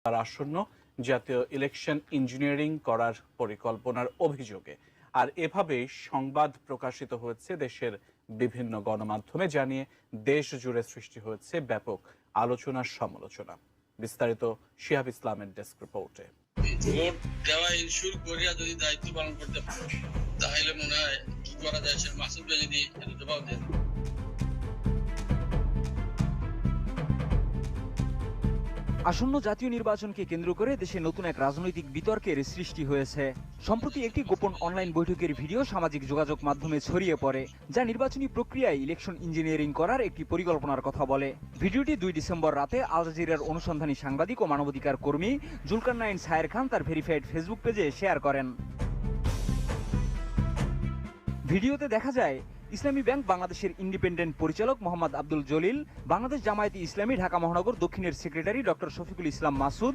তার আসন্ন জাতীয় ইলেকশন ইঞ্জিনিয়ারিং করার পরিকল্পনার অভিযোগে। আর এভাবেই সংবাদ প্রকাশিত হয়েছে দেশের বিভিন্ন গণমাধ্যমে, জানিয়ে দেশ জুড়ে সৃষ্টি হয়েছে ব্যাপক আলোচনার সমালোচনা। বিস্তারিত শিহাব ইসলামের ডেস্ক রিপোর্টে। ভোট দেওয়া ইনশিওর করিয়া যদি দায়িত্ব পালন করতে পারে তাহলে মনে হয় কি করা যায়, সে মাসুদ ভাই যদি জবাব দেন। আসন্ন জাতীয় নির্বাচনকে কেন্দ্র করে দেশে নতুন এক রাজনৈতিক বিতর্কের সৃষ্টি হয়েছে। সম্প্রতি একটি গোপন অনলাইন বৈঠকের ভিডিও সামাজিক যোগাযোগ মাধ্যমে ছড়িয়ে পড়ে, যা নির্বাচনী প্রক্রিয়ায় ইলেকশন ইঞ্জিনিয়ারিং করার একটি পরিকল্পনার কথা বলে। ভিডিওটি 2 ডিসেম্বর রাতে আল জাজিরার অনুসন্ধানী সাংবাদিক ও মানবাধিকার কর্মী জুলকারনাইন সায়ের খান তার ভেরিফাইড ফেসবুক পেজে শেয়ার করেন। ভিডিওতে দেখা যায় ইসলামী ব্যাংক বাংলাদেশের ইন্ডিপেন্ডেন্ট পরিচালক মোহাম্মদ আব্দুল জলিল, বাংলাদেশ জামায়াতে ইসলামী ঢাকা মহানগর দক্ষিণের সেক্রেটারি ডক্টর শফিকুল ইসলাম মাসুদ,